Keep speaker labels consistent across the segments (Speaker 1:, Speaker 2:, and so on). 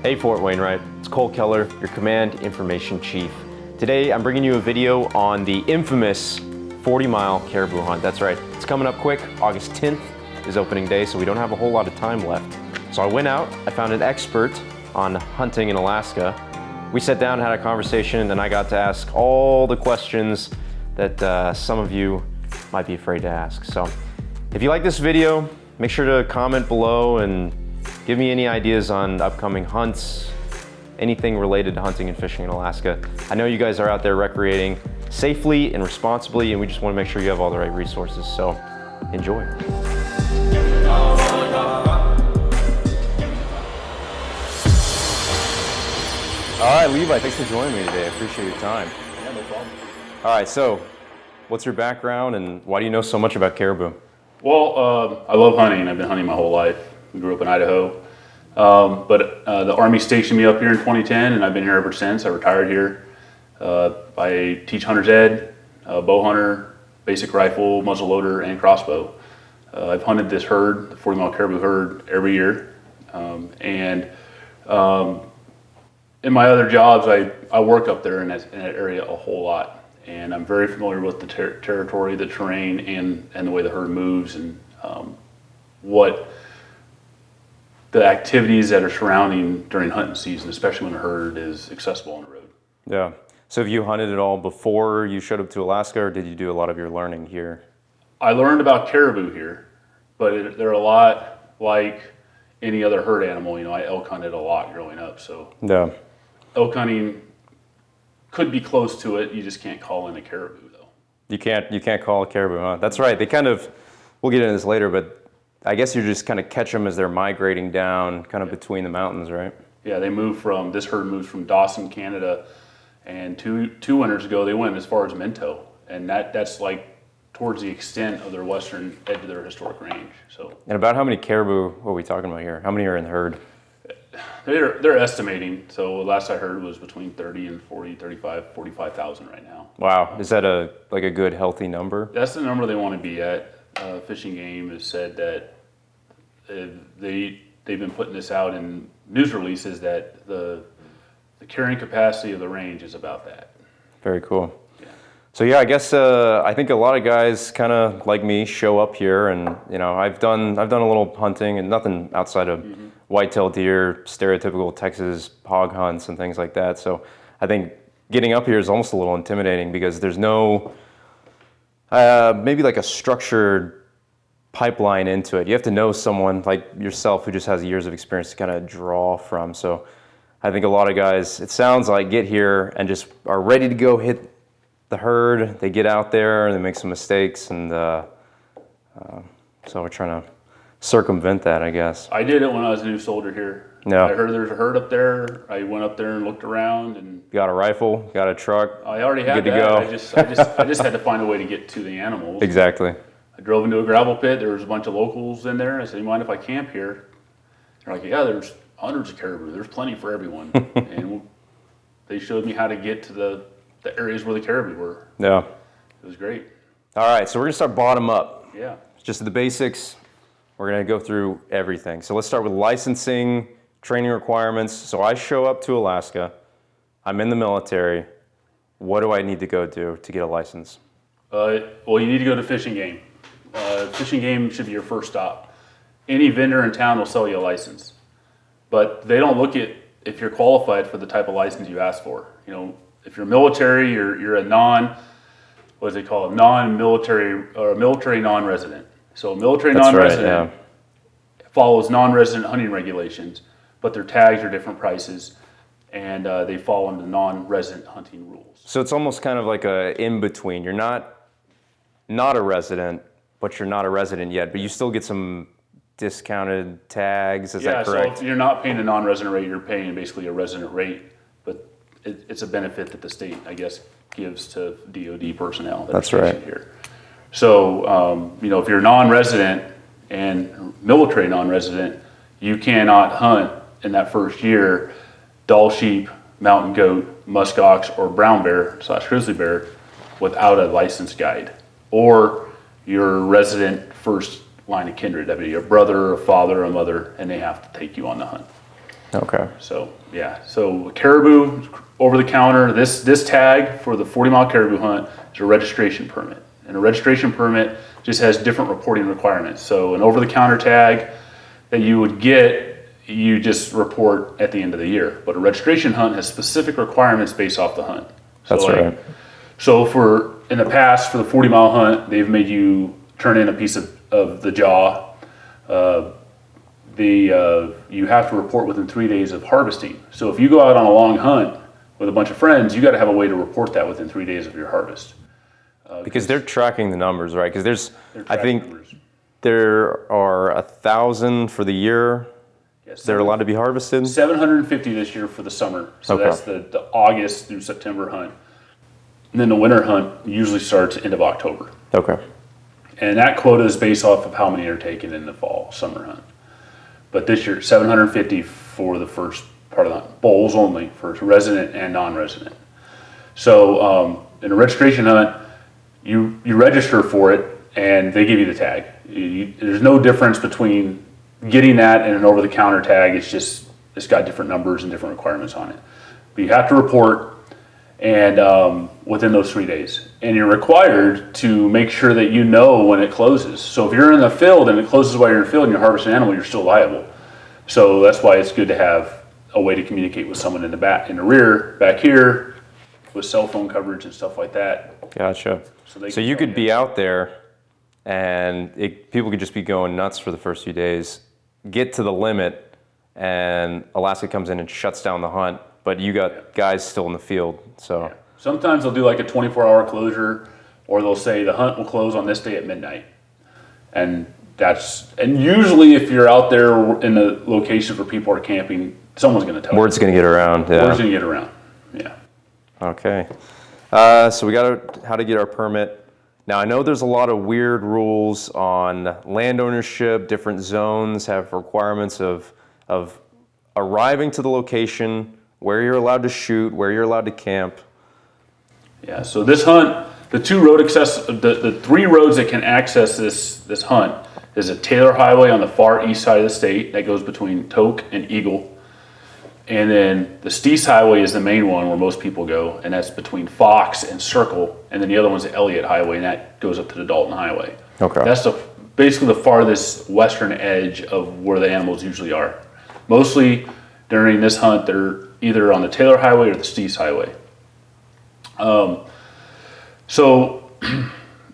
Speaker 1: Hey Fort Wainwright, it's Cole Keller, your Command Information Chief. Today I'm bringing you a video on the infamous 40-mile caribou hunt. That's right, it's coming up quick. August 10th is opening day, so we don't have a whole lot of time left. So I went out, I found an expert on hunting in Alaska. We sat down, had a conversation, and I got to ask all the questions that some of you might be afraid to ask. So if you like this video, make sure to comment below and give me any ideas on upcoming hunts, anything related to hunting and fishing in Alaska. I know you guys are out there recreating safely and responsibly, and we just want to make sure you have all the right resources, so enjoy. All right, Levi, thanks for joining me today. I appreciate your time.
Speaker 2: Yeah, no problem.
Speaker 1: All right, so what's your background and why do you know so much about caribou?
Speaker 2: Well, I love hunting. I've been hunting my whole life. We grew up in Idaho. But the Army stationed me up here in 2010, and I've been here ever since. I retired here. I teach hunter's ed, bow hunter, basic rifle, muzzleloader, and crossbow. I've hunted this herd, the 40-mile caribou herd, every year. In my other jobs, I work up there in that area a whole lot. And I'm very familiar with the territory, the terrain, and the way the herd moves, and what the activities that are surrounding during hunting season, especially when the herd is accessible on the road.
Speaker 1: Yeah. So have you hunted at all before you showed up to Alaska, or did you do a lot of your learning here?
Speaker 2: I learned about caribou here, but they're a lot like any other herd animal. You know, I elk hunted a lot growing up, so
Speaker 1: yeah.
Speaker 2: Elk hunting could be close to it. You just can't call in a caribou, though.
Speaker 1: You can't call a caribou, huh? That's right. They kind of, we'll get into this later, but I guess you just kind of catch them as they're migrating down kind of between the mountains, right?
Speaker 2: Yeah, this herd moves from Dawson, Canada, and two winters ago they went as far as Minto, and that's like towards the extent of their western edge of their historic range. So.
Speaker 1: And about how many caribou are we talking about here? How many are in the herd?
Speaker 2: They're estimating. So last I heard was between 30 and 40, 35, 45,000 right now.
Speaker 1: Wow, is that a good healthy number?
Speaker 2: That's the number they want to be at. Fishing Game has said that they've been putting this out in news releases that the carrying capacity of the range is about that.
Speaker 1: Very cool.
Speaker 2: Yeah.
Speaker 1: So yeah, I guess I think a lot of guys kind of like me show up here, and you know I've done a little hunting and nothing outside of whitetail deer, stereotypical Texas hog hunts and things like that. So I think getting up here is almost a little intimidating because there's no maybe like a structured pipeline into it. You have to know someone like yourself who just has years of experience to kind of draw from. So I think a lot of guys, it sounds like, get here and just are ready to go hit the herd. They get out there and they make some mistakes, and so we're trying to circumvent that, I guess.
Speaker 2: I did it when I was a new soldier here.
Speaker 1: Yeah.
Speaker 2: I heard there's a herd up there. I went up there and looked around, and
Speaker 1: Got a rifle, got a truck.
Speaker 2: I already had
Speaker 1: good
Speaker 2: that.
Speaker 1: to go.
Speaker 2: I just had to find a way to get to the animals.
Speaker 1: Exactly.
Speaker 2: I drove into a gravel pit. There was a bunch of locals in there. I said, "You mind if I camp here?" They're like, "Yeah, there's hundreds of caribou. There's plenty for everyone." And they showed me how to get to the areas where the caribou were.
Speaker 1: Yeah.
Speaker 2: It was great.
Speaker 1: All right, so we're gonna start bottom up.
Speaker 2: Yeah.
Speaker 1: Just the basics. We're gonna go through everything. So let's start with licensing, training requirements. So I show up to Alaska. I'm in the military. What do I need to go do to get a license?
Speaker 2: Well, you need to go to Fishing Game. Fishing Game should be your first stop. Any vendor in town will sell you a license, but they don't look at if you're qualified for the type of license you ask for. You know, if you're military, you're a non-military or a military non-resident. So a military non-resident follows non-resident hunting regulations, but their tags are different prices, and they fall under non-resident hunting rules.
Speaker 1: So it's almost kind of like a in-between. You're not a resident, but you're not a resident yet, but you still get some discounted tags, is that correct?
Speaker 2: So if you're not paying a non-resident rate, you're paying basically a resident rate, but it's a benefit that the state, I guess, gives to DOD personnel that are stationed here. So, you know, if you're non-resident and military non-resident, you cannot hunt in that first year Dall sheep, mountain goat, muskox, or brown bear / grizzly bear without a licensed guide, or your resident first line of kindred. That'd be your brother, a father, a mother, and they have to take you on the hunt.
Speaker 1: Okay.
Speaker 2: So yeah, so caribou over the counter. This tag for the 40-mile caribou hunt is a registration permit, and a registration permit just has different reporting requirements. So an over-the-counter tag that you would get, you just report at the end of the year. But a registration hunt has specific requirements based off the hunt. So
Speaker 1: That's right.
Speaker 2: So in the past, for the 40-mile hunt, they've made you turn in a piece of the jaw. You have to report within 3 days of harvesting. So if you go out on a long hunt with a bunch of friends, you got to have a way to report that within 3 days of your harvest.
Speaker 1: Because they're tracking the numbers, right? Because I think
Speaker 2: numbers.
Speaker 1: there are 1,000 for the year.
Speaker 2: Yes,
Speaker 1: They're allowed to be harvested.
Speaker 2: 750 this year for the summer. So
Speaker 1: Okay.
Speaker 2: that's the August through September hunt. And then the winter hunt usually starts end of October.
Speaker 1: Okay.
Speaker 2: And that quota is based off of how many are taken in the fall, summer hunt. But this year, 750 for the first part of the hunt. Bulls only for resident and non-resident. So in a registration hunt, you register for it and they give you the tag. There's no difference between getting that and an over-the-counter tag. It's got different numbers and different requirements on it. But you have to report and within those 3 days. And you're required to make sure that you know when it closes. So if you're in the field and it closes while you're in the field and you're harvesting an animal, you're still liable. So that's why it's good to have a way to communicate with someone in the back, in the rear, back here, with cell phone coverage and stuff like that.
Speaker 1: Gotcha. So you could be out there and people could just be going nuts for the first few days, get to the limit, and Alaska comes in and shuts down the hunt, but you got guys still in the field. So
Speaker 2: yeah. Sometimes they'll do like a 24-hour closure, or they'll say the hunt will close on this day at midnight. And usually if you're out there in the location where people are camping, someone's going to tell you.
Speaker 1: Word's going to get around. Yeah.
Speaker 2: Word's going to get around. Yeah.
Speaker 1: Okay. So we got how to get our permit. Now I know there's a lot of weird rules on land ownership. Different zones have requirements of arriving to the location, where you're allowed to shoot, where you're allowed to camp.
Speaker 2: Yeah. So this hunt, the three roads that can access this hunt is a Taylor Highway on the far east side of the state that goes between Tok and Eagle. And then the Steese Highway is the main one where most people go, and that's between Fox and Circle. And then the other one's the Elliott Highway, and that goes up to the Dalton Highway.
Speaker 1: Okay.
Speaker 2: That's basically the farthest western edge of where the animals usually are. Mostly during this hunt, they're either on the Taylor Highway or the Steese Highway. So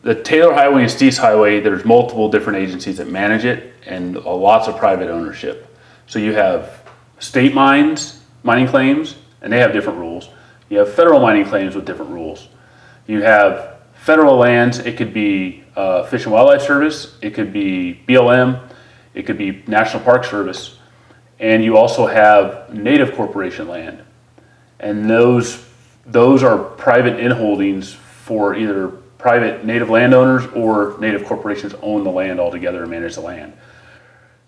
Speaker 2: the Taylor Highway and Steese Highway, there's multiple different agencies that manage it, and lots of private ownership. So you have state mining claims, and they have different rules. You have federal mining claims with different rules. You have federal lands. It could be Fish and Wildlife Service. It could be BLM. It could be National Park Service. And you also have Native Corporation land. And those are private inholdings for either private Native landowners or Native corporations own the land altogether and manage the land.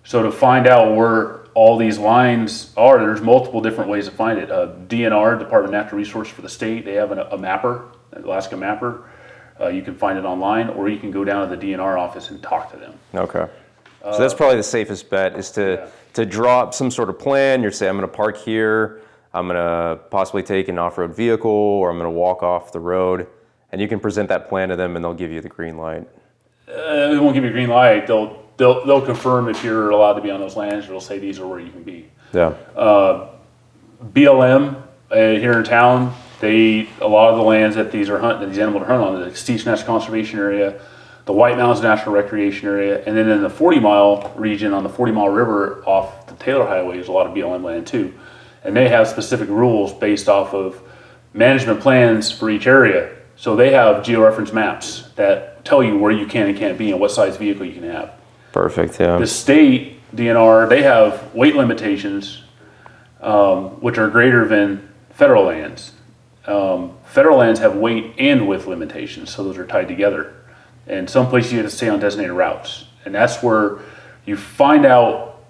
Speaker 2: So to find out where all these lines are, there's multiple different ways to find it. DNR, Department of Natural Resources for the state, they have a mapper, an Alaska mapper. You can find it online, or you can go down to the DNR office and talk to them.
Speaker 1: Okay. So that's probably the safest bet is to draw up some sort of plan. You're saying, I'm going to park here, I'm going to possibly take an off-road vehicle, or I'm going to walk off the road, and you can present that plan to them and they'll give you the green light.
Speaker 2: They won't give you a green light. They'll confirm if you're allowed to be on those lands, or they'll say these are where you can be.
Speaker 1: Yeah.
Speaker 2: BLM here in town, a lot of the lands that these animals are hunting on, the Steese National Conservation Area, the White Mountains National Recreation Area, and then in the 40-mile region on the 40-mile river off the Taylor Highway is a lot of BLM land too. And they have specific rules based off of management plans for each area. So they have georeference maps that tell you where you can and can't be and what size vehicle you can have.
Speaker 1: Perfect, yeah.
Speaker 2: The state, DNR, they have weight limitations, which are greater than federal lands. Federal lands have weight and width limitations, so those are tied together. And some places you have to stay on designated routes. And that's where you find out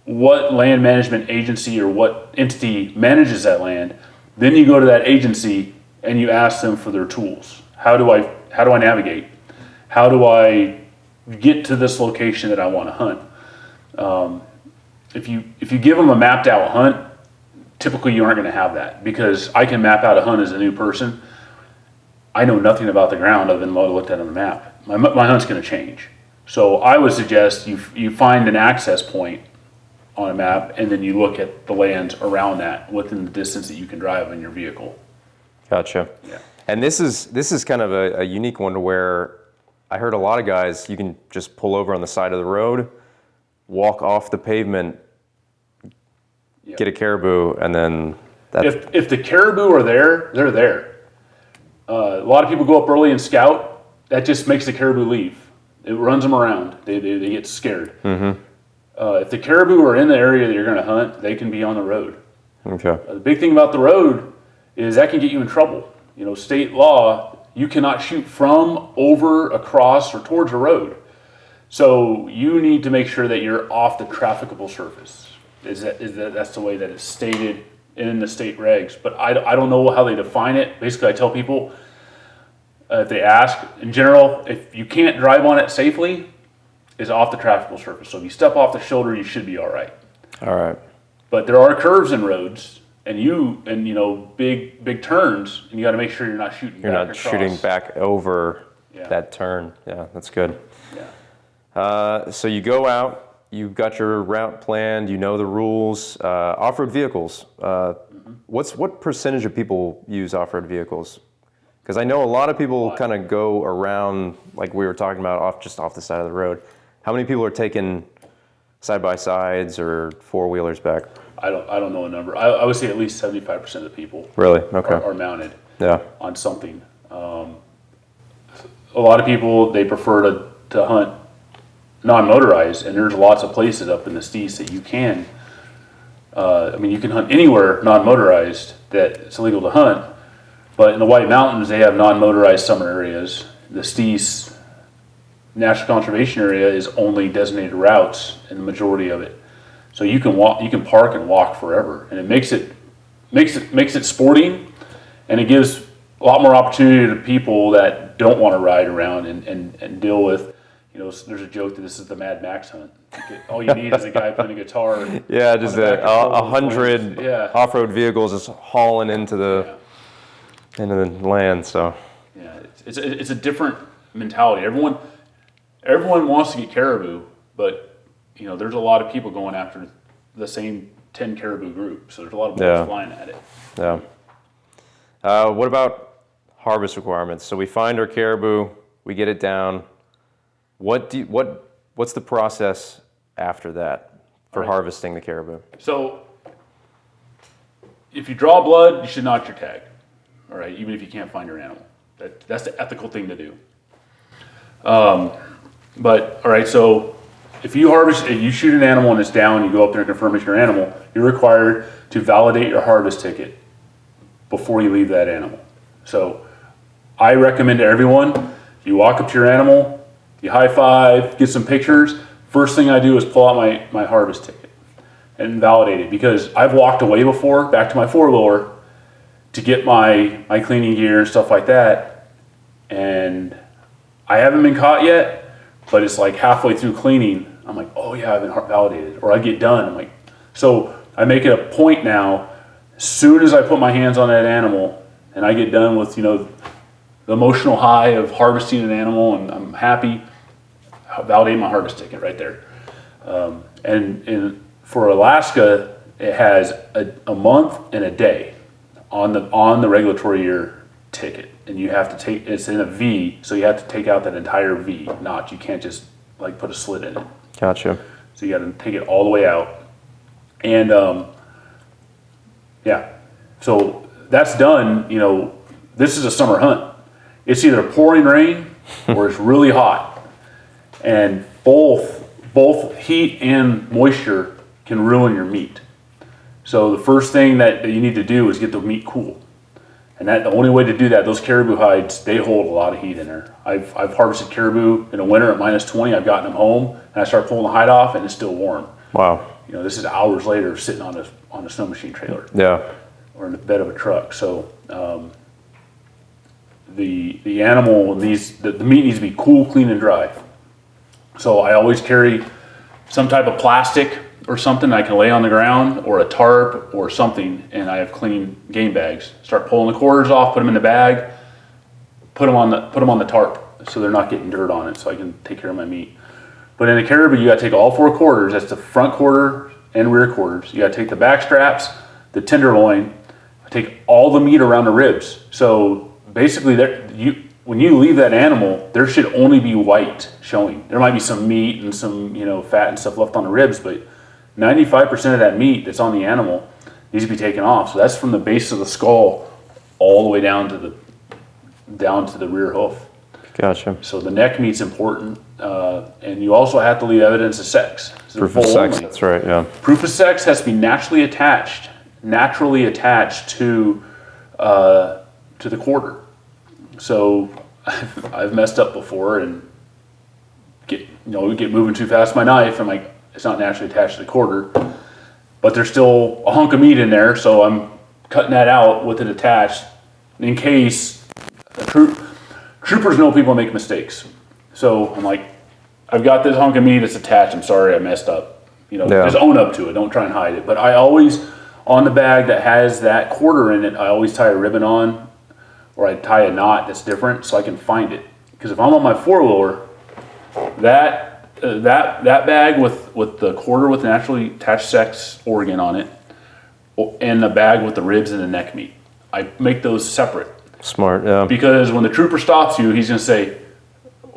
Speaker 2: what land management agency or what entity manages that land. Then you go to that agency and you ask them for their tools. How do I navigate? How do I get to this location that I want to hunt? If you give them a mapped out hunt, typically you aren't going to have that, because I can map out a hunt as a new person. I know nothing about the ground other than what I looked at on the map. My hunt's going to change. So I would suggest you find an access point on a map, and then you look at the lands around that within the distance that you can drive in your vehicle.
Speaker 1: Gotcha.
Speaker 2: Yeah.
Speaker 1: And this is kind of a unique one to where I heard a lot of guys, you can just pull over on the side of the road, walk off the pavement, get a caribou, and then
Speaker 2: if the caribou are there, they're there. A lot of people go up early and scout. That just makes the caribou leave. It runs them around. They get scared. If the caribou are in the area that you're going to hunt, they can be on the road.
Speaker 1: Okay.
Speaker 2: The big thing about the road is that can get you in trouble. You know, state law, you cannot shoot from, over, across, or towards a road. So you need to make sure that you're off the trafficable surface. That's the way that it's stated in the state regs. But I don't know how they define it. Basically, I tell people, if they ask, in general, if you can't drive on it safely, is off the trafficable surface. So if you step off the shoulder, you should be all right.
Speaker 1: All right.
Speaker 2: But there are curves in roads, and big turns, and you got to make sure you're not shooting.
Speaker 1: You're not shooting back over that turn. Yeah, that's good.
Speaker 2: Yeah.
Speaker 1: So you go out, you've got your route planned, you know the rules. Off-road vehicles. What percentage of people use off-road vehicles? Because I know a lot of people kind of go around, like we were talking about, just off the side of the road. How many people are taking side-by-sides or four-wheelers back?
Speaker 2: I don't know a number. I would say at least 75% of the people
Speaker 1: really are
Speaker 2: mounted on something. A lot of people, they prefer to hunt non-motorized, and there's lots of places up in the Stees that you can. You can hunt anywhere non-motorized that it's illegal to hunt. But in the White Mountains, they have non-motorized summer areas. The Stees National Conservation Area is only designated routes in the majority of it. So you can walk, you can park and walk forever, and it makes it sporting, and it gives a lot more opportunity to people that don't want to ride around and deal with. There's a joke that this is the Mad Max hunt. All you need is a guy playing a guitar.
Speaker 1: Yeah, just 100 off-road vehicles just hauling into the land. So
Speaker 2: yeah, it's a different mentality. Everyone wants to get caribou, but there's a lot of people going after the same 10 caribou group. So there's a lot of bullets flying at it.
Speaker 1: Yeah. What about harvest requirements? So we find our caribou, we get it down. What's the process after that for harvesting the caribou? So if you draw blood, you should notch your tag. All right, even if you can't find your animal. That's the ethical thing to do. But all right, so if you shoot an animal and it's down, you go up there and confirm it's your animal, you're required to validate your harvest ticket before you leave that animal. So I recommend to everyone, you walk up to your animal, you high five, get some pictures. First thing I do is pull out my harvest ticket and validate it, because I've walked away before, back to my four-wheeler, to get my cleaning gear and stuff like that, and I haven't been caught yet, but it's like halfway through cleaning, I'm like, oh yeah, I've been validated. Or I get done, I'm like, so I make it a point now, as soon as I put my hands on that animal and I get done with, the emotional high of harvesting an animal and I'm happy, I'll validate my harvest ticket right there. And for Alaska, it has a month and a day on the regulatory year ticket. And you have to it's in a V, so you have to take out that entire V notch. You can't just put a slit in it. Gotcha.
Speaker 2: So you got to take it all the way out. And so that's done. This is a summer hunt. It's either pouring rain or it's really hot, and both heat and moisture can ruin your meat. So the first thing that you need to do is get the meat cool. And the only way to do that, those caribou hides, they hold a lot of heat in there. I've harvested caribou in the winter at -20. I've gotten them home, and I start pulling the hide off, and it's still warm.
Speaker 1: Wow.
Speaker 2: This is hours later, sitting on a snow machine trailer.
Speaker 1: Yeah.
Speaker 2: Or in the bed of a truck. So the animal the meat needs to be cool, clean, and dry. So I always carry some type of plastic or something I can lay on the ground, or a tarp or something, and I have clean game bags. Start pulling the quarters off, put them in the bag, put them on the tarp so they're not getting dirt on it, so I can take care of my meat. But in a caribou, you got to take all 4 quarters. That's the front quarter and rear quarters. You got to take the back straps, the tenderloin, take all the meat around the ribs. So basically, when you leave that animal, there should only be white showing. There might be some meat and some fat and stuff left on the ribs, but 95% of that meat that's on the animal needs to be taken off. So that's from the base of the skull all the way down to the rear hoof.
Speaker 1: Gotcha.
Speaker 2: So the neck meat's important, and you also have to leave evidence of sex.
Speaker 1: Proof of sex. Only. That's right. Yeah.
Speaker 2: Proof of sex has to be naturally attached to the quarter. So I've messed up before and get moving too fast with my knife. I'm like, it's not naturally attached to the quarter, but there's still a hunk of meat in there, so I'm cutting that out with it attached in case troopers know people make mistakes. So I'm like, I've got this hunk of meat that's attached. I'm sorry, I messed up. Just own up to it. Don't try and hide it. But I always, on the bag that has that quarter in it, I always tie a ribbon on, or I tie a knot that's different so I can find it. Because if I'm on my 4-wheeler, that bag with the quarter with naturally attached sex organ on it, and the bag with the ribs and the neck meat, I make those separate.
Speaker 1: Smart, yeah.
Speaker 2: Because when the trooper stops you, he's going to say,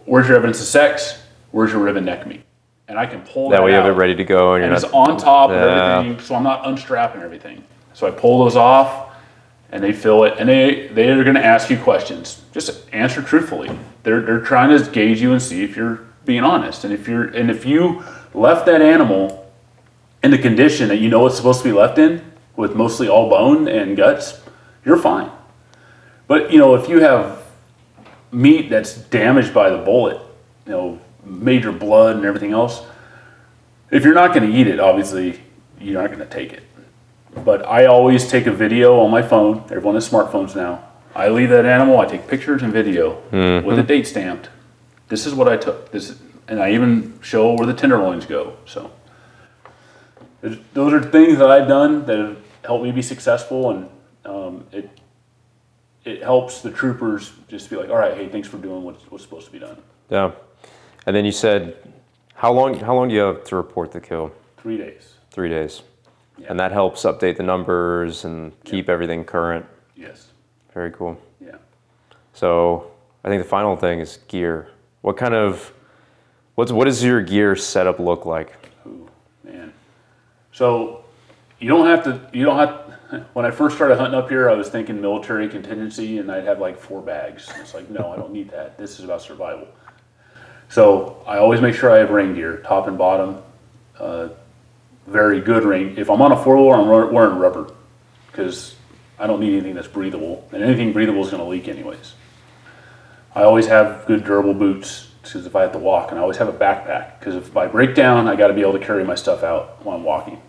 Speaker 2: "Where's your evidence of sex? Where's your rib and neck meat?" And I can pull that out.
Speaker 1: That way you have it ready to go.
Speaker 2: And it's on top of everything, so I'm not unstrapping everything. So I pull those off, and they fill it, and they're going to ask you questions. Just answer truthfully. They're trying to gauge you and see if you're being honest. And if you left that animal in the condition that you know it's supposed to be left in, with mostly all bone and guts, you're fine. But if you have meat that's damaged by the bullet, major blood and everything else, if you're not going to eat it, obviously you're not going to take it. But I always take a video on my phone. Everyone has smartphones now. I leave that animal, I take pictures and video with a date stamped. This is what I took. And I even show where the tenderloins go. So those are things that I've done that have helped me be successful, and it helps the troopers just be like, all right, hey, thanks for doing what's supposed to be done.
Speaker 1: Yeah. And then you said, how long do you have to report the kill?
Speaker 2: 3 days.
Speaker 1: 3 days.
Speaker 2: Yeah.
Speaker 1: And that helps update the numbers and keep everything current.
Speaker 2: Yes.
Speaker 1: Very cool.
Speaker 2: Yeah.
Speaker 1: So I think the final thing is gear. What does your gear setup look like?
Speaker 2: Ooh, man. So you don't have when I first started hunting up here, I was thinking military contingency, and I'd have like 4 bags. It's like, no, I don't need that. This is about survival. So I always make sure I have rain gear, top and bottom. Very good rain. If I'm on a 4-wheeler, I'm wearing rubber, because I don't need anything that's breathable, and anything breathable is going to leak anyways. I always have good durable boots, because if I have to walk, and I always have a backpack, because if I break down, I got to be able to carry my stuff out while I'm walking.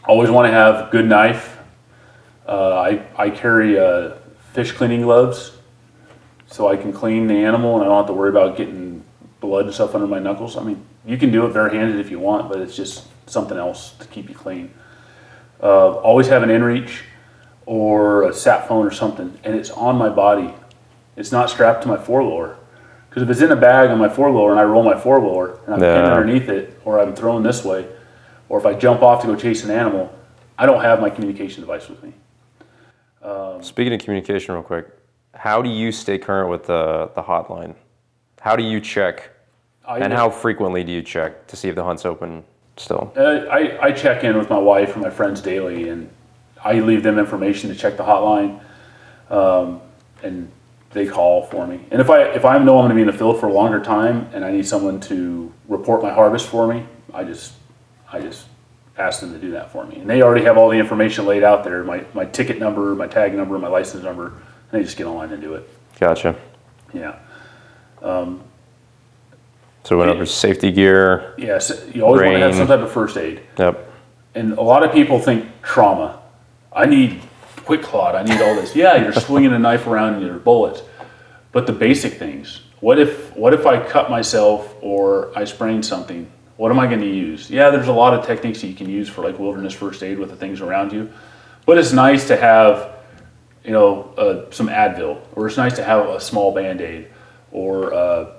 Speaker 2: Always want to have a good knife. I carry fish cleaning gloves, so I can clean the animal and I don't have to worry about getting blood and stuff under my knuckles. I mean, you can do it barehanded if you want, but it's just something else to keep you clean. Always have an inReach or a sat phone or something, and it's on my body. It's not strapped to my 4-wheeler. Because if it's in a bag on my 4-wheeler and I roll my 4-wheeler and I'm pinned underneath it, or I'm thrown this way, or if I jump off to go chase an animal, I don't have my communication device with me.
Speaker 1: Speaking of communication real quick, how do you stay current with the hotline? How do you check? And how frequently do you check to see if the hunt's open still?
Speaker 2: I check in with my wife and my friends daily, and I leave them information to check the hotline, and they call for me. And if I know I'm going to be in the field for a longer time and I need someone to report my harvest for me, I just ask them to do that for me. And they already have all the information laid out there, my ticket number, my tag number, my license number, and they just get online and do it.
Speaker 1: Gotcha.
Speaker 2: Yeah.
Speaker 1: So whatever, safety gear.
Speaker 2: Yes, you always want to have some type of first aid.
Speaker 1: Yep.
Speaker 2: And a lot of people think trauma. I need quick clot, I need all this. Yeah, you're swinging a knife around and your bullets. But the basic things, what if I cut myself or I sprained something? What am I going to use? Yeah, there's a lot of techniques that you can use for like wilderness first aid with the things around you, but it's nice to have, some Advil, or it's nice to have a small Band-Aid, or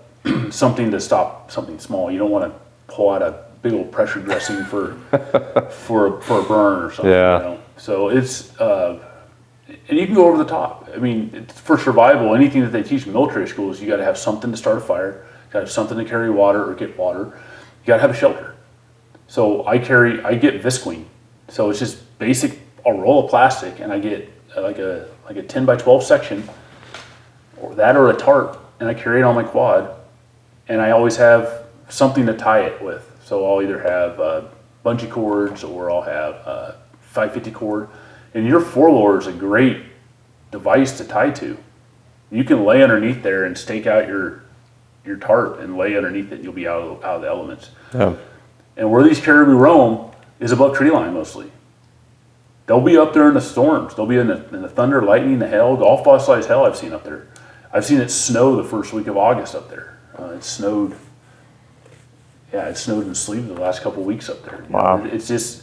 Speaker 2: something to stop something small. You don't want to pull out a big old pressure dressing for a burn or something.
Speaker 1: Yeah.
Speaker 2: So it's and you can go over the top. I mean, it's for survival. Anything that they teach in military schools, you got to have something to start a fire. You got to have something to carry water or get water. You got to have a shelter. So I get Visqueen. So it's just basic, a roll of plastic, and I get like a 10 by 12 section, or a tarp, and I carry it on my quad, and I always have something to tie it with. So I'll either have bungee cords, or I'll have 550 cord. And your four-lure is a great device to tie to. You can lay underneath there and stake out your tarp and lay underneath it, and you'll be out of the elements.
Speaker 1: Yeah.
Speaker 2: And where these caribou roam is above tree line mostly. They'll be up there in the storms. They'll be in the thunder, lightning, the hail, golf ball size hail I've seen up there. I've seen it snow the first week of August up there. It snowed in sleet the last couple of weeks up there.
Speaker 1: Wow.
Speaker 2: It's just,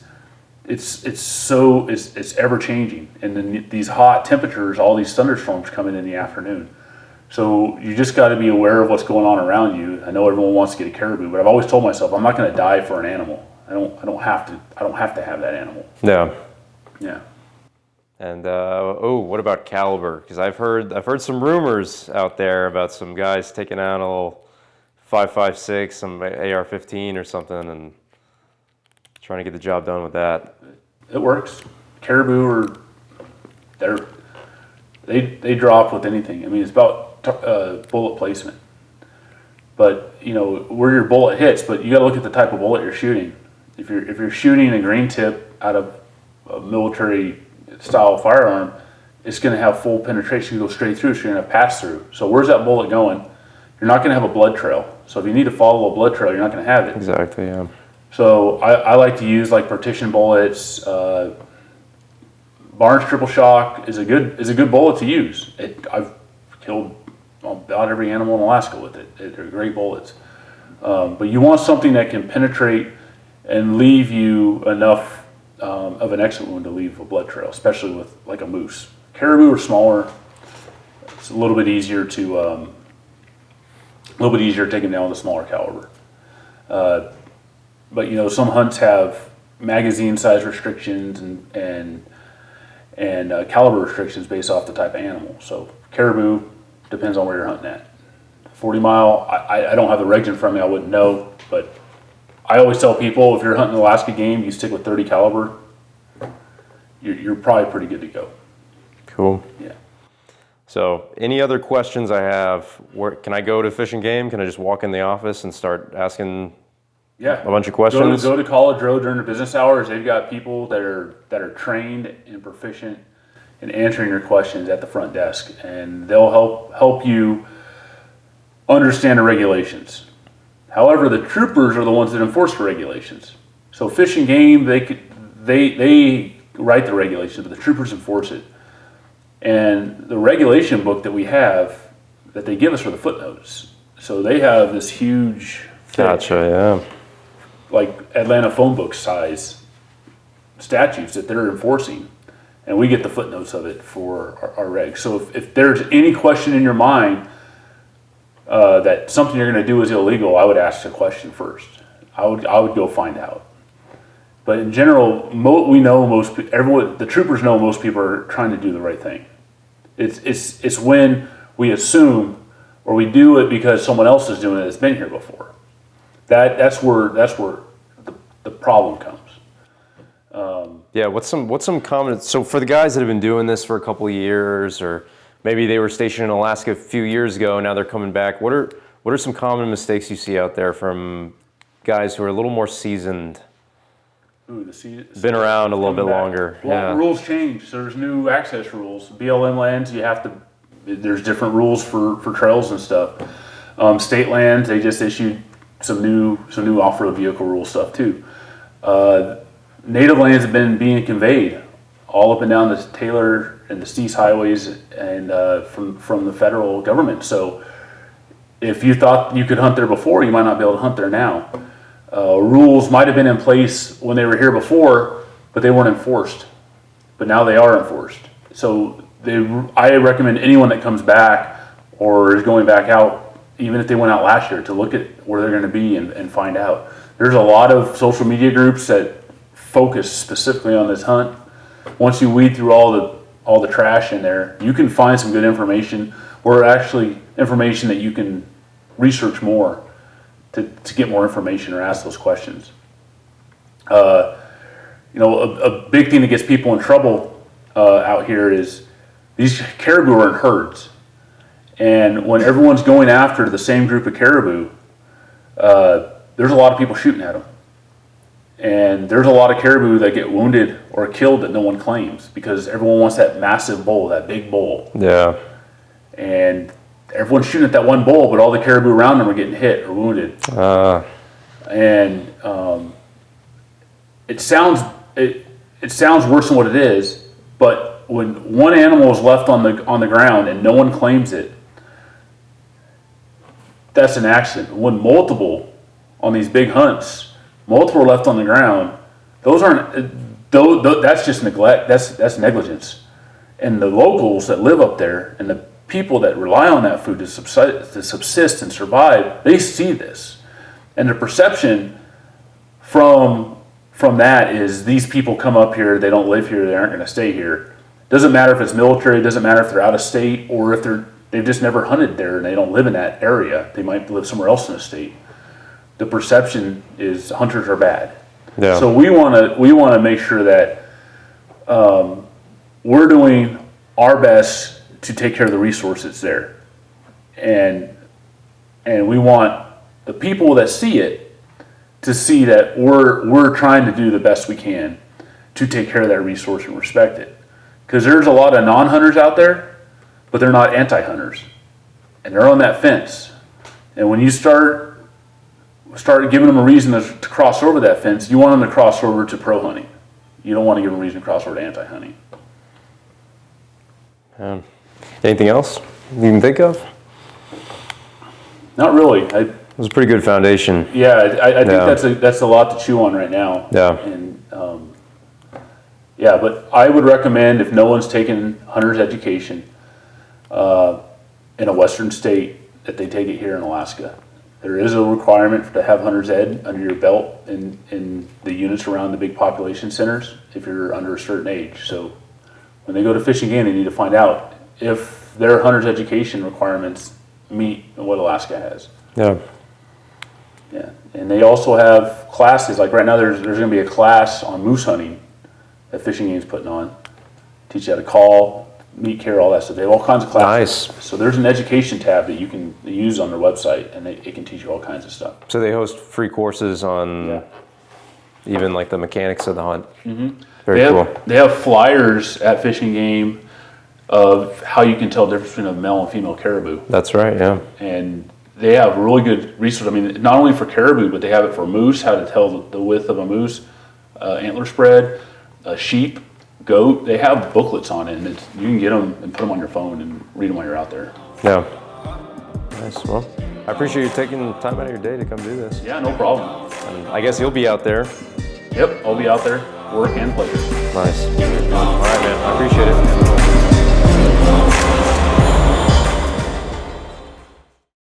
Speaker 2: it's ever changing. And then these hot temperatures, all these thunderstorms coming in the afternoon. So you just got to be aware of what's going on around you. I know everyone wants to get a caribou, but I've always told myself I'm not going to die for an animal. I don't have to have that animal.
Speaker 1: Yeah.
Speaker 2: Yeah.
Speaker 1: And what about caliber? Because I've heard some rumors out there about some guys taking out a little 5.56, some AR-15 or something, and trying to get the job done with that.
Speaker 2: It works. Caribou they drop with anything. I mean, it's about bullet placement. But where your bullet hits. But you got to look at the type of bullet you're shooting. If you're shooting a green tip out of a military style firearm, it's going to have full penetration, go straight through, so you're going to pass through. So where's that bullet going? You're not going to have a blood trail. So if you need to follow a blood trail, you're not going to have it.
Speaker 1: Exactly, yeah.
Speaker 2: So I like to use like partition bullets. Barnes triple shock is a good bullet to use. I've killed about every animal in Alaska with it. They're great bullets. But you want something that can penetrate and leave you enough of an exit wound to leave a blood trail, especially with like a moose. Caribou are smaller. It's a little bit easier to take them down with a smaller caliber. But some hunts have magazine size restrictions and caliber restrictions based off the type of animal. So caribou depends on where you're hunting at. 40 mile, I don't have the regs in front of me, I wouldn't know, but I always tell people if you're hunting Alaska game, you stick with 30 caliber, you're probably pretty good to go.
Speaker 1: Cool.
Speaker 2: Yeah.
Speaker 1: So any other questions I have, where can I go to Fish and Game? Can I just walk in the office and start asking a bunch of questions?
Speaker 2: Go to College Road during the business hours. They've got people that are trained and proficient in answering your questions at the front desk, and they'll help you understand the regulations. However, the troopers are the ones that enforce the regulations. So Fish and Game, they write the regulations, but the troopers enforce it. And the regulation book that we have, that they give us, are the footnotes. So they have this huge,
Speaker 1: Gotcha, yeah.
Speaker 2: like Atlanta phone book size statutes that they're enforcing, and we get the footnotes of it for our regs. So if there's any question in your mind that something you're going to do is illegal, I would ask the question first. I would go find out. But in general, we know the troopers know most people are trying to do the right thing. It's when we assume or we do it because someone else is doing it that's been here before. That's where the problem comes.
Speaker 1: Yeah, what's some common, so for the guys that have been doing this for a couple of years, or maybe they were stationed in Alaska a few years ago, now they're coming back, what are some common mistakes you see out there from guys who are a little more seasoned? Been around a little bit longer.
Speaker 2: Well,
Speaker 1: yeah.
Speaker 2: Rules change. So there's new access rules. BLM lands, there's different rules for trails and stuff. State lands, they just issued some new off-road vehicle rule stuff too. Native lands have been being conveyed all up and down the Taylor and the Steese highways and from the federal government. So if you thought you could hunt there before, you might not be able to hunt there now. rules might have been in place when they were here before, but they weren't enforced. But now they are enforced. So I recommend anyone that comes back or is going back out, even if they went out last year, to look at where they're going to be and find out. There's a lot of social media groups that focus specifically on this hunt. Once you weed through all the trash in there, you can find some good information, or actually information that you can research more to get more information or ask those questions. You know, a big thing that gets people in trouble out here is these caribou are in herds. And when everyone's going after the same group of caribou, there's a lot of people shooting at them. And there's a lot of caribou that get wounded or killed that no one claims because everyone wants that massive bull, that big bull.
Speaker 1: Yeah.
Speaker 2: And everyone's shooting at that one bull, but all the caribou around them are getting hit or wounded. And it sounds worse than what it is, but when one animal is left on the ground and no one claims it, that's an accident. When multiple on these big hunts, multiple are left on the ground, that's just neglect. That's negligence. And the locals that live up there and the people that rely on that food to subsist and survive, they see this, and the perception from that is these people come up here, they don't live here, they aren't going to stay here. Doesn't matter if it's military, doesn't matter if they're out of state, or if they've just never hunted there and they don't live in that area. They might live somewhere else in the state. The perception is hunters are bad.
Speaker 1: Yeah.
Speaker 2: So we want to make sure that we're doing our best to take care of the resources there, and we want the people that see it to see that we're trying to do the best we can to take care of that resource and respect it. Because there's a lot of non-hunters out there, but they're not anti-hunters, and they're on that fence. And when you start giving them a reason to cross over that fence, you want them to cross over to pro-hunting. You don't want to give them a reason to cross over to anti-hunting.
Speaker 1: Anything else you can think of?
Speaker 2: Not really.
Speaker 1: It was a pretty good foundation.
Speaker 2: Yeah, I think that's a lot to chew on right now.
Speaker 1: Yeah.
Speaker 2: And yeah, but I would recommend, if no one's taken hunter's education in a Western state, that they take it here in Alaska. There is a requirement to have hunter's ed under your belt in the units around the big population centers if you're under a certain age. So when they go to Fish and Game, they need to find out if their hunter's education requirements meet what Alaska has.
Speaker 1: Yeah.
Speaker 2: Yeah, and they also have classes. Like right now, there's going to be a class on moose hunting that Fish and Game's putting on. Teach you how to call, meat care, all that stuff. They have all kinds of classes.
Speaker 1: Nice.
Speaker 2: So there's an education tab that you can use on their website, and it can teach you all kinds of stuff.
Speaker 1: So they host free courses on even like the mechanics of the hunt. Mm-hmm. Very cool.
Speaker 2: They have flyers at Fish and Game of how you can tell the difference between a male and female caribou.
Speaker 1: That's right, yeah.
Speaker 2: And they have really good research. I mean, not only for caribou, but they have it for moose, how to tell the width of a moose, antler spread, sheep, goat. They have booklets on it, and you can get them and put them on your phone and read them while you're out there.
Speaker 1: Yeah. Nice. Well, I appreciate you taking time out of your day to come do this.
Speaker 2: Yeah, no problem.
Speaker 1: And I guess you'll be out there.
Speaker 2: Yep, I'll be out there, work and play.
Speaker 1: Nice. All right, man. I appreciate it.